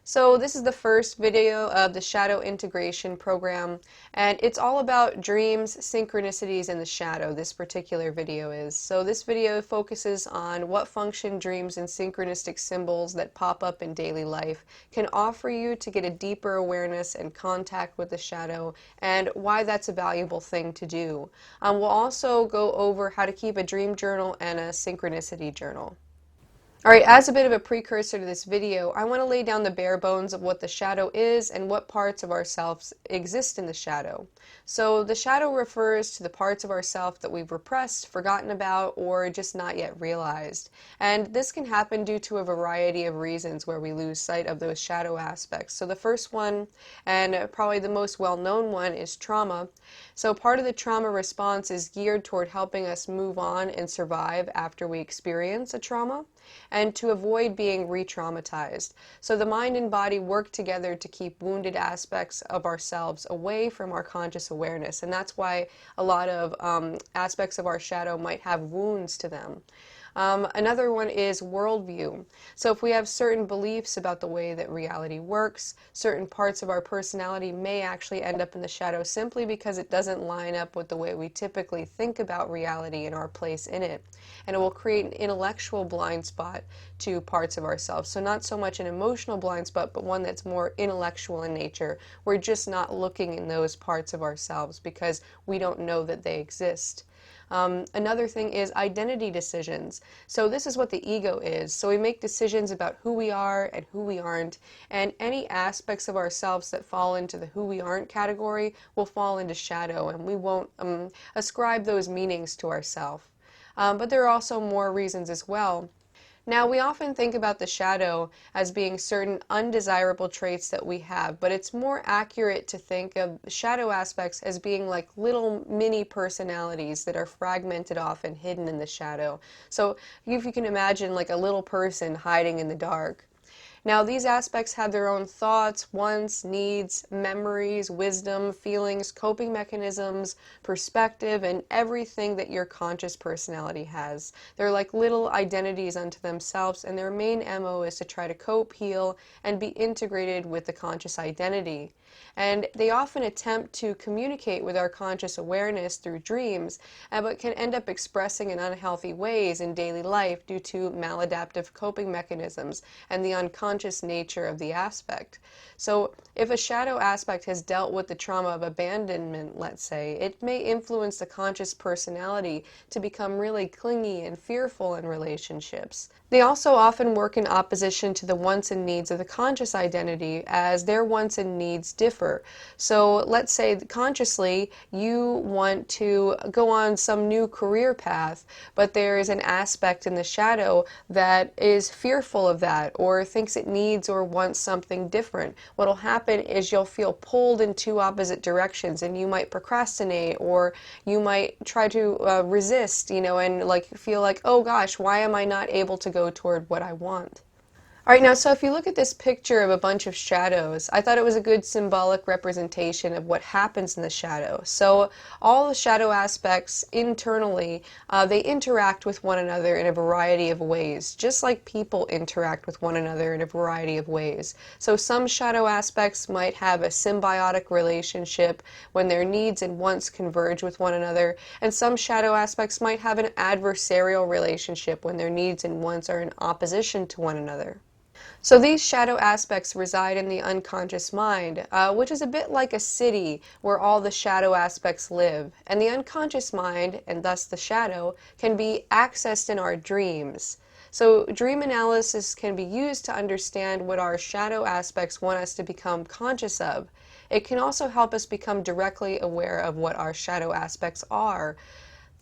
So this is the first video of the shadow integration program, and it's all about dreams, synchronicities, and the shadow. This particular video is. So this video focuses on what function dreams and synchronistic symbols that pop up in daily life can offer you to get a deeper awareness and contact with the shadow, and why that's a valuable thing to do. We'll also go over how to keep a dream journal and a synchronicity journal. Alright, as a bit of a precursor to this video, I want to lay down the bare bones of what the shadow is and what parts of ourselves exist in the shadow. So the shadow refers to the parts of ourself that we've repressed, forgotten about, or just not yet realized. And this can happen due to a variety of reasons where we lose sight of those shadow aspects. So the first one, and probably the most well-known one, is trauma. So part of the trauma response is geared toward helping us move on and survive after we experience a trauma, and to avoid being re-traumatized. So the mind and body work together to keep wounded aspects of ourselves away from our conscious awareness, and that's why a lot of aspects of our shadow might have wounds to them. Another one is worldview. So if we have certain beliefs about the way that reality works, certain parts of our personality may actually end up in the shadow simply because it doesn't line up with the way we typically think about reality and our place in it. And it will create an intellectual blind spot to parts of ourselves. So not so much an emotional blind spot, but one that's more intellectual in nature. We're just not looking in those parts of ourselves because we don't know that they exist. Another thing is identity decisions. So this is what the ego is. So we make decisions about who we are and who we aren't, and any aspects of ourselves that fall into the who we aren't category will fall into shadow, and we won't ascribe those meanings to ourselves. But there are also more reasons as well. Now, we often think about the shadow as being certain undesirable traits that we have, but it's more accurate to think of shadow aspects as being like little mini personalities that are fragmented off and hidden in the shadow. So if you can imagine like a little person hiding in the dark. Now, these aspects have their own thoughts, wants, needs, memories, wisdom, feelings, coping mechanisms, perspective, and everything that your conscious personality has. They're like little identities unto themselves, and their main MO is to try to cope, heal, and be integrated with the conscious identity. And they often attempt to communicate with our conscious awareness through dreams, but can end up expressing in unhealthy ways in daily life due to maladaptive coping mechanisms and the unconscious nature of the aspect. So if a shadow aspect has dealt with the trauma of abandonment, let's say, it may influence the conscious personality to become really clingy and fearful in relationships. They also often work in opposition to the wants and needs of the conscious identity, as their wants and needs differ. So let's say consciously you want to go on some new career path, but there is an aspect in the shadow that is fearful of that or thinks it needs or wants something different. What'll happen is you'll feel pulled in two opposite directions, and you might procrastinate, or you might try to resist, and like feel like, oh gosh, why am I not able to go toward what I want? Alright, now so if you look at this picture of a bunch of shadows, I thought it was a good symbolic representation of what happens in the shadow. So all the shadow aspects internally, they interact with one another in a variety of ways, just like people interact with one another in a variety of ways. So some shadow aspects might have a symbiotic relationship when their needs and wants converge with one another, and some shadow aspects might have an adversarial relationship when their needs and wants are in opposition to one another. So these shadow aspects reside in the unconscious mind, which is a bit like a city where all the shadow aspects live. And the unconscious mind, and thus the shadow, can be accessed in our dreams. So dream analysis can be used to understand what our shadow aspects want us to become conscious of. It can also help us become directly aware of what our shadow aspects are.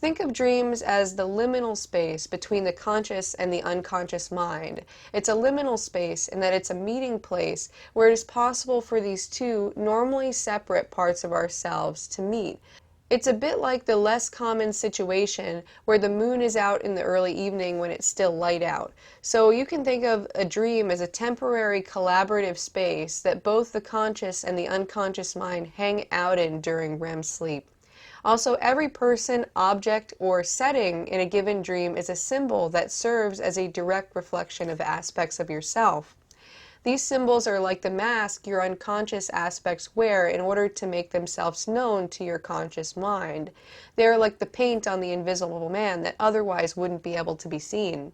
Think of dreams as the liminal space between the conscious and the unconscious mind. It's a liminal space in that it's a meeting place where it is possible for these two normally separate parts of ourselves to meet. It's a bit like the less common situation where the moon is out in the early evening when it's still light out. So you can think of a dream as a temporary collaborative space that both the conscious and the unconscious mind hang out in during REM sleep. Also, every person, object, or setting in a given dream is a symbol that serves as a direct reflection of aspects of yourself. These symbols are like the mask your unconscious aspects wear in order to make themselves known to your conscious mind. They're like the paint on the invisible man that otherwise wouldn't be able to be seen.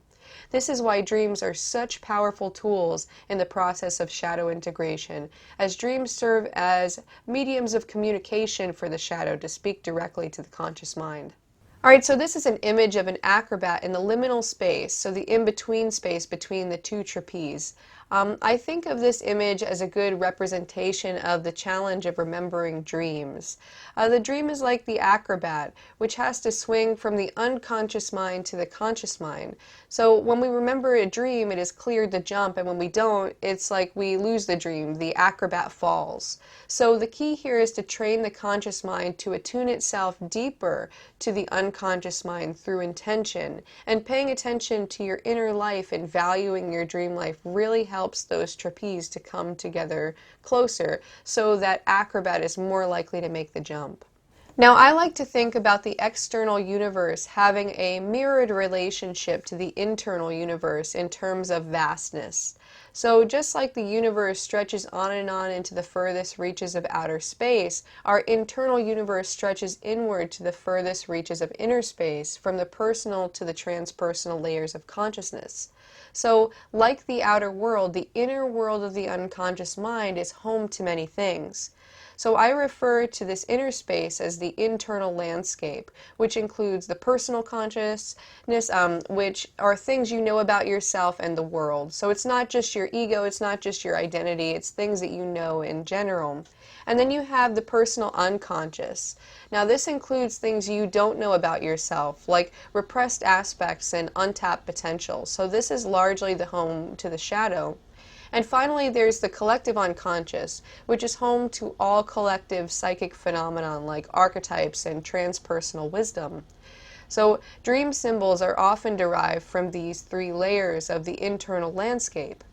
This is why dreams are such powerful tools in the process of shadow integration, as dreams serve as mediums of communication for the shadow to speak directly to the conscious mind. Alright, so this is an image of an acrobat in the liminal space, so the in-between space between the two trapeze. I think of this image as a good representation of the challenge of remembering dreams. The dream is like the acrobat, which has to swing from the unconscious mind to the conscious mind. So when we remember a dream, it is cleared the jump, and when we don't, it's like we lose the dream, the acrobat falls. So the key here is to train the conscious mind to attune itself deeper to the unconscious mind through intention, and paying attention to your inner life and valuing your dream life really helps those trapeze to come together closer, so that acrobat is more likely to make the jump. Now, I like to think about the external universe having a mirrored relationship to the internal universe in terms of vastness. So just like the universe stretches on and on into the furthest reaches of outer space, our internal universe stretches inward to the furthest reaches of inner space, from the personal to the transpersonal layers of consciousness. So, like the outer world, the inner world of the unconscious mind is home to many things. So I refer to this inner space as the internal landscape, which includes the personal consciousness, which are things you know about yourself and the world. So it's not just your ego, it's not just your identity, it's things that you know in general. And then you have the personal unconscious. Now this includes things you don't know about yourself, like repressed aspects and untapped potential. So this is largely the home to the shadow. And finally, there's the collective unconscious, which is home to all collective psychic phenomenon like archetypes and transpersonal wisdom. So dream symbols are often derived from these three layers of the internal landscape.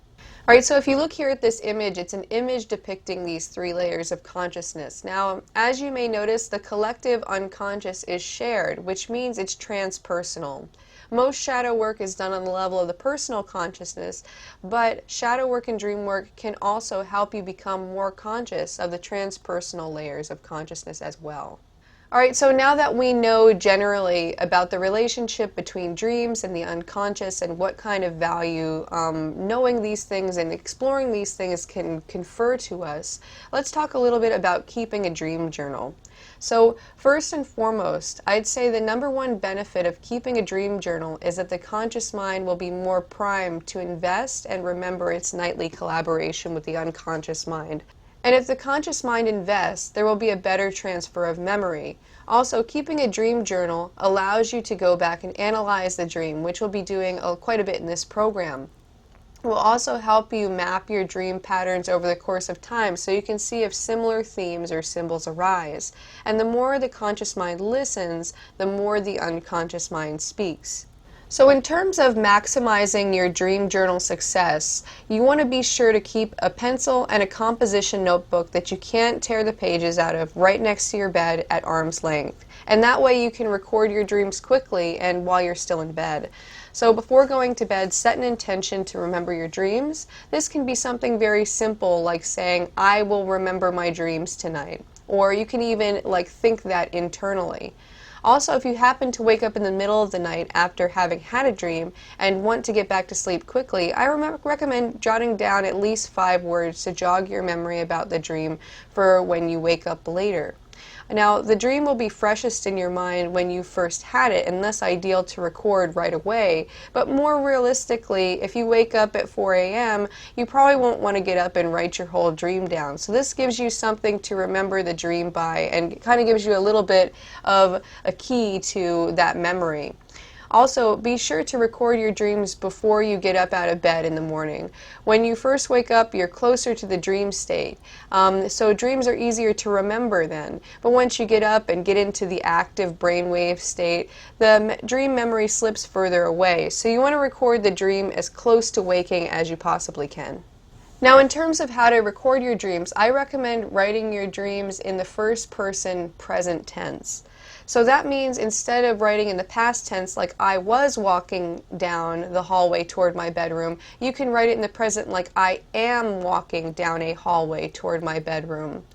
Alright, so if you look here at this image, it's an image depicting these three layers of consciousness. Now, as you may notice, the collective unconscious is shared, which means it's transpersonal. Most shadow work is done on the level of the personal consciousness, but shadow work and dream work can also help you become more conscious of the transpersonal layers of consciousness as well. Alright, so now that we know generally about the relationship between dreams and the unconscious and what kind of value knowing these things and exploring these things can confer to us, let's talk a little bit about keeping a dream journal. So first and foremost, I'd say the number one benefit of keeping a dream journal is that the conscious mind will be more primed to invest and remember its nightly collaboration with the unconscious mind. And if the conscious mind invests, there will be a better transfer of memory. Also, keeping a dream journal allows you to go back and analyze the dream, which we'll be doing quite a bit in this program. It will also help you map your dream patterns over the course of time so you can see if similar themes or symbols arise. And the more the conscious mind listens, the more the unconscious mind speaks. So in terms of maximizing your dream journal success, you want to be sure to keep a pencil and a composition notebook that you can't tear the pages out of right next to your bed at arm's length. And that way you can record your dreams quickly and while you're still in bed. So before going to bed, set an intention to remember your dreams. This can be something very simple like saying, I will remember my dreams tonight. Or you can even think that internally. Also, if you happen to wake up in the middle of the night after having had a dream and want to get back to sleep quickly, I recommend jotting down at least 5 words to jog your memory about the dream for when you wake up later. Now, the dream will be freshest in your mind when you first had it and thus ideal to record right away, but more realistically, if you wake up at 4 a.m., you probably won't want to get up and write your whole dream down. So this gives you something to remember the dream by and kind of gives you a little bit of a key to that memory. Also, be sure to record your dreams before you get up out of bed in the morning. When you first wake up, you're closer to the dream state. So dreams are easier to remember then. But once you get up and get into the active brainwave state, the dream memory slips further away. So you want to record the dream as close to waking as you possibly can. Now, in terms of how to record your dreams, I recommend writing your dreams in the first person present tense. So that means instead of writing in the past tense like I was walking down the hallway toward my bedroom, you can write it in the present like I am walking down a hallway toward my bedroom.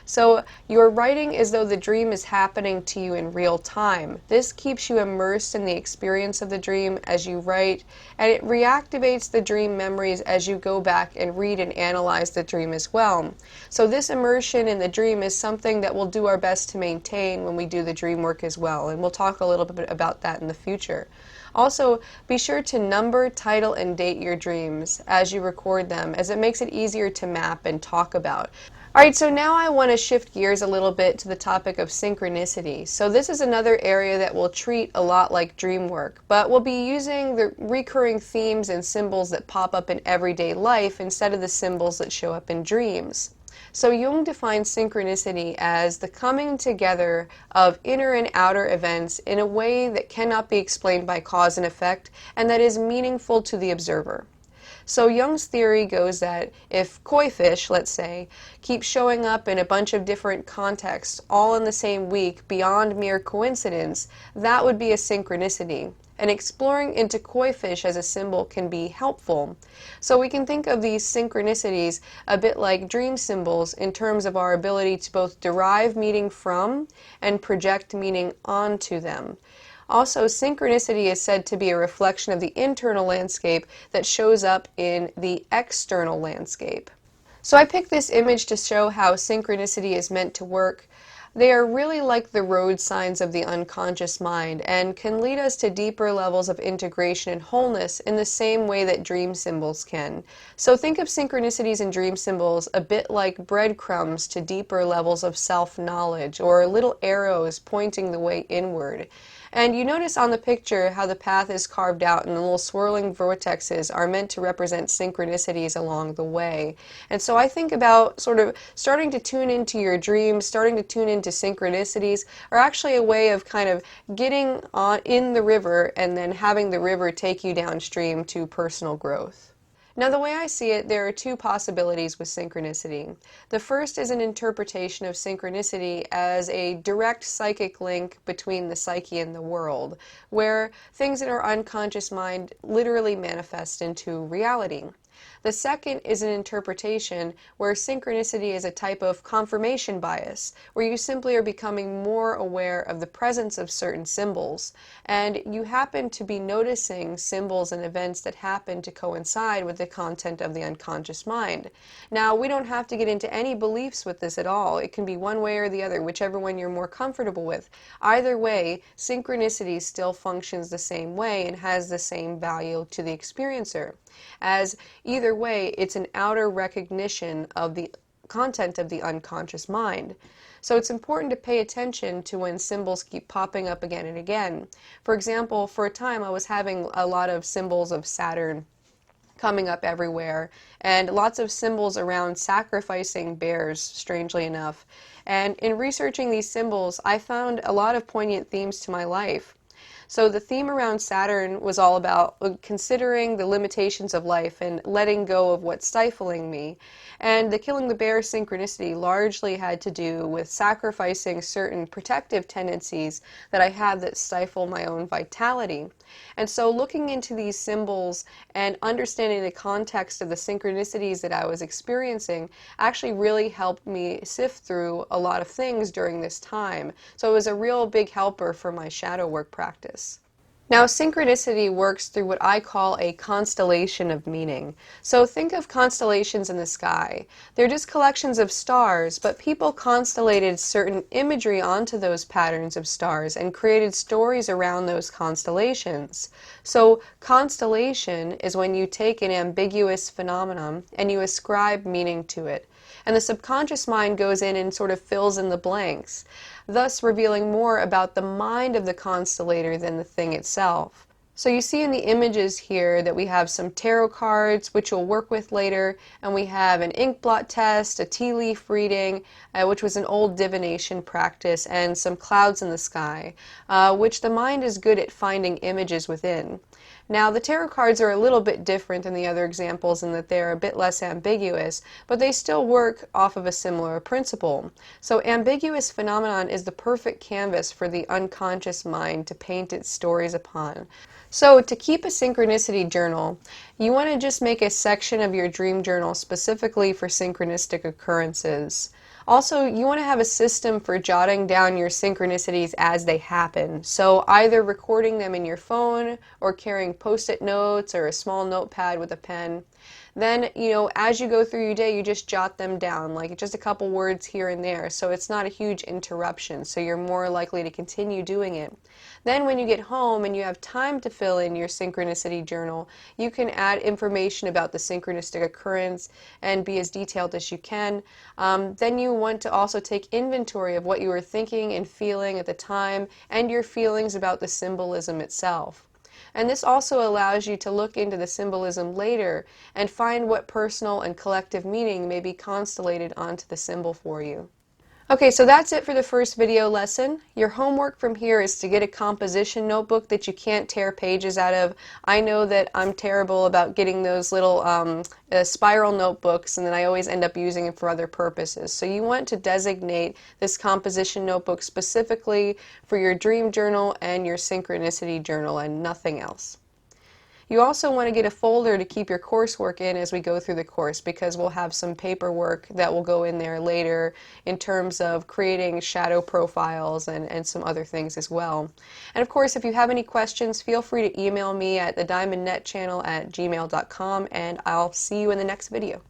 So you're writing as though the dream is happening to you in real time. This keeps you immersed in the experience of the dream as you write, and it reactivates the dream memories as you go back and read and analyze the dream as well. So this immersion in the dream is something that we'll do our best to maintain when we do the dream work as well, and we'll talk a little bit about that in the future. Also, be sure to number, title, and date your dreams as you record them, as it makes it easier to map and talk about. Alright, so now I want to shift gears a little bit to the topic of synchronicity. So this is another area that we'll treat a lot like dream work, but we'll be using the recurring themes and symbols that pop up in everyday life instead of the symbols that show up in dreams. So Jung defines synchronicity as the coming together of inner and outer events in a way that cannot be explained by cause and effect, and that is meaningful to the observer. So Jung's theory goes that if koi fish, let's say, keep showing up in a bunch of different contexts all in the same week beyond mere coincidence, that would be a synchronicity. And exploring into koi fish as a symbol can be helpful. So we can think of these synchronicities a bit like dream symbols in terms of our ability to both derive meaning from and project meaning onto them. Also, synchronicity is said to be a reflection of the internal landscape that shows up in the external landscape. So I picked this image to show how synchronicity is meant to work. They are really like the road signs of the unconscious mind and can lead us to deeper levels of integration and wholeness in the same way that dream symbols can. So think of synchronicities and dream symbols a bit like breadcrumbs to deeper levels of self-knowledge, or little arrows pointing the way inward. And you notice on the picture how the path is carved out and the little swirling vortexes are meant to represent synchronicities along the way. And so I think about sort of starting to tune into your dreams, starting to tune into synchronicities, are actually a way of kind of getting on in the river and then having the river take you downstream to personal growth. Now, the way I see it, there are two possibilities with synchronicity. The first is an interpretation of synchronicity as a direct psychic link between the psyche and the world, where things in our unconscious mind literally manifest into reality. The second is an interpretation where synchronicity is a type of confirmation bias, where you simply are becoming more aware of the presence of certain symbols, and you happen to be noticing symbols and events that happen to coincide with the content of the unconscious mind. Now, we don't have to get into any beliefs with this at all. It can be one way or the other, whichever one you're more comfortable with. Either way, synchronicity still functions the same way and has the same value to the experiencer, as either way, it's an outer recognition of the content of the unconscious mind. So it's important to pay attention to when symbols keep popping up again and again. For example, for a time I was having a lot of symbols of Saturn coming up everywhere, and lots of symbols around sacrificing bears, strangely enough. And in researching these symbols, I found a lot of poignant themes to my life. So the theme around Saturn was all about considering the limitations of life and letting go of what's stifling me. And the killing the bear synchronicity largely had to do with sacrificing certain protective tendencies that I had that stifle my own vitality. And so looking into these symbols and understanding the context of the synchronicities that I was experiencing actually really helped me sift through a lot of things during this time. So it was a real big helper for my shadow work practice. Now, synchronicity works through what I call a constellation of meaning. So think of constellations in the sky. They're just collections of stars, but people constellated certain imagery onto those patterns of stars and created stories around those constellations. So constellation is when you take an ambiguous phenomenon and you ascribe meaning to it. And the subconscious mind goes in and sort of fills in the blanks, thus revealing more about the mind of the constellator than the thing itself. So you see in the images here that we have some tarot cards, which we'll work with later, and we have an ink blot test, a tea leaf reading, which was an old divination practice, and some clouds in the sky, which the mind is good at finding images within. Now, the tarot cards are a little bit different than the other examples in that they're a bit less ambiguous, but they still work off of a similar principle. So ambiguous phenomenon is the perfect canvas for the unconscious mind to paint its stories upon. So to keep a synchronicity journal, you want to just make a section of your dream journal specifically for synchronistic occurrences. Also, you want to have a system for jotting down your synchronicities as they happen. So either recording them in your phone or carrying post-it notes or a small notepad with a pen. Then, as you go through your day, you just jot them down, like just a couple words here and there. So it's not a huge interruption, so you're more likely to continue doing it. Then when you get home and you have time to fill in your synchronicity journal, you can add information about the synchronistic occurrence and be as detailed as you can. Then you want to also take inventory of what you were thinking and feeling at the time and your feelings about the symbolism itself. And this also allows you to look into the symbolism later and find what personal and collective meaning may be constellated onto the symbol for you. Okay, so that's it for the first video lesson. Your homework from here is to get a composition notebook that you can't tear pages out of. I know that I'm terrible about getting those little spiral notebooks, and then I always end up using it for other purposes. So you want to designate this composition notebook specifically for your dream journal and your synchronicity journal and nothing else. You also want to get a folder to keep your coursework in as we go through the course, because we'll have some paperwork that will go in there later in terms of creating shadow profiles and some other things as well. And of course, if you have any questions, feel free to email me at thediamondnetchannel@gmail.com, and I'll see you in the next video.